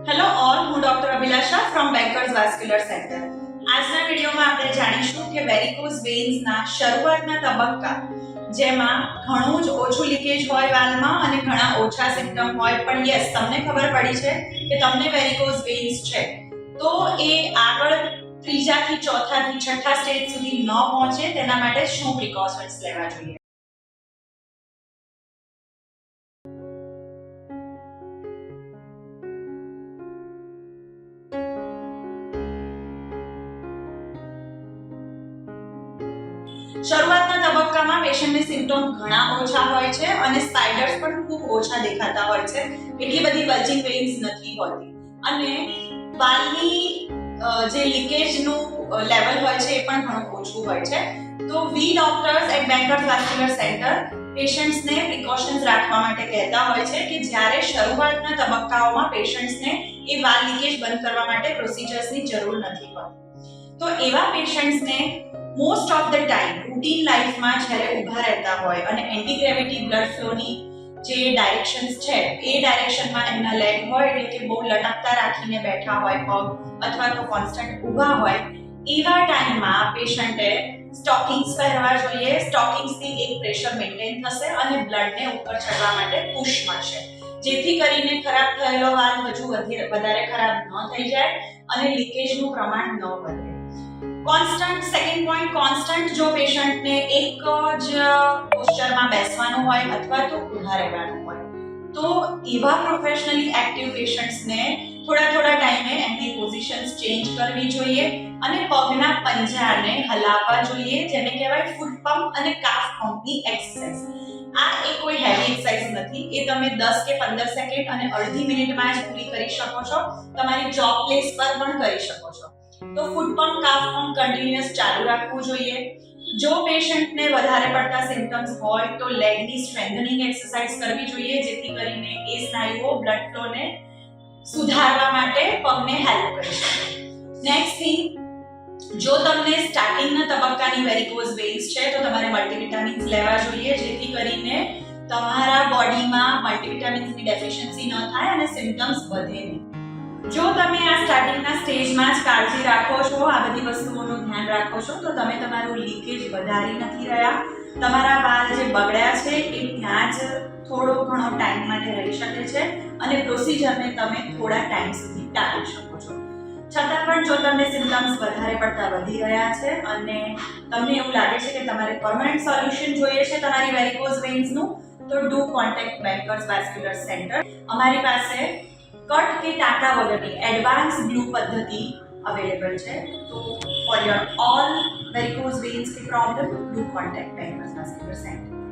Hello all, હું doctor Abhilasha from Bakers vascular centre. આજના વિડીયોમાં આપણે જાણીશું કે વેરિકોઝ વેઇન્સના શરૂઆતના તબક્કા, જેમાં ઘણું જ ઓછું લીકેજ હોય વાલમાં અને ઘણા ઓછા સિમ્પટમ હોય, પણ યસ તમને ખબર પડી છે કે તમને વેરિકોઝ વેઇન્સ છે, તો એ આગળ ત્રીજાથી ચોથાથી છઠ્ઠા સ્ટેજ સુધી ન પહોંચે તેના માટે શું પ્રિકોશન્સ લેવા જોઈએ. શરૂઆતના તબક્કામાં પેશન્ટને સિમ્પટમ ઘણા ઓછા હોય છે અને સ્પાઇડર્સ પણ ખૂબ ઓછા દેખાતા હોય છે. એટલી બધી બલ્જિંગ વેઇન્સ નથી હોતી અને વાલની જે લીકેજનું લેવલ હોય છે એ પણ ઘણું ઓછું હોય છે. તો we doctors at Bakers vascular centre પેશન્ટ્સને પ્રિકોશન્સ રાખવા માટે કહેતા હોય છે કે જ્યારે શરૂઆતના તબક્કાઓમાં પેશન્ટ્સને એ વાલ લીકેજ બંધ કરવા માટે પ્રોસિજર્સની જરૂર નથી હોતી. તો એવા પેશન્ટ્સને most of the time routine લાઈફમાં જ્યારે ઊભા રહેતા હોય અને એન્ટી ગ્રેવિટી બ્લડ ફ્લોની જે ડાયરેક્શન્સ છે એ ડાયરેક્શનમાં એમના લેગ હોય, એટલે કે બહુ લટકતા રાખીને બેઠા હોય પગ, અથવા તો કોન્સ્ટન્ટ ઊભા હોય, એવા ટાઈમમાં પેશન્ટે સ્ટોકિંગ્સ પહેરવા જોઈએ. સ્ટોકિંગ્સથી એક પ્રેશર મેન્ટેન થશે અને બ્લડને ઉપર ચડવા માટે પુશ મળશે, જેથી કરીને ખરાબ થયેલો વાલ હજુ વધારે ખરાબ ન થઈ જાય અને લીકેજનું પ્રમાણ ન વધે. કોન્સ્ટન્ટ સેકન્ડ પોઈન્ટ, કોન્સ્ટન્ટ જો પેશન્ટને એક જ પોસ્ચરમાં બેસવાનું હોય અથવા તો ઊભા રહેવાનું હોય, તો એવા પ્રોફેશનલી એક્ટિવ પેશન્ટ્સને થોડા ટાઈમે એમની પોઝિશન્સ ચેન્જ કરવી જોઈએ અને પગના પંજાને હલાવવા જોઈએ, જેને કહેવાય ફૂટ પંપ અને કાફ પંપની એક્સરસાઇઝ. આ એ કોઈ હેવી એક્સરસાઇઝ નથી, એ તમે 10 કે 15 સેકન્ડ અને અડધી મિનિટમાં જ પૂરી કરી શકો છો. તમારી જોબ પ્લેસ પર પણ કરી શકો છો. તો ફૂટ પંપ, કાફ પંપ કન્ટિન્યુઅસ ચાલુ રાખવું જોઈએ. જો પેશન્ટને વધારે પડતા સિમ્પટમ્સ હોય તો લેગની સ્ટ્રેન્થનિંગ એક્સરસાઇઝ કરવી જોઈએ, જેથી કરીને એ સ્નાયુઓ બ્લડ ફ્લોને સુધારવા માટે પગને હેલ્પ કરી શકે. નેક્સ્ટ થિંગ, જો તમને સ્ટાર્ટિંગના તબક્કાની વેરિકોઝ વેઇન્સ છે તો તમારે મલ્ટીવિટામિન્સ લેવા જોઈએ, જેથી કરીને તમારા બોડીમાં મલ્ટીવિટામિન્સની ડેફિશિયન્સી ન થાય અને સિમ્પટમ્સ વધે નહીં. જો તમે આ સ્ટાર્ટિંગના સ્ટેજમાં જ કાળજી રાખો છો, આ બધી વસ્તુઓનું ધ્યાન રાખો છો, તો તમે તમારું લીકેજ વધારી નથી રહ્યા. તમારા વાળ જે બગડ્યા છે એ ત્યાં જ થોડો ઘણો ટાઈમ માટે રહી શકે છે અને પ્રોસિજરને તમે થોડા ટાઈમ સુધી ટાળી શકો છો. છતાં પણ જો તમને સિમ્પટમ્સ વધારે પડતા વધી રહ્યા છે અને તમને એવું લાગે છે કે તમારે પરમનન્ટ સોલ્યુશન જોઈએ છે તમારી વેરિકોઝ વેઇન્સનું, તો do contact Bakers vascular centre. અમારી પાસે કટ કે ટાંકા વગરની એડવાન્સ ગ્લુ પદ્ધતિ અવેલેબલ છે. તો for your all varicose veins કે problem, do contact Bakers vascular centre.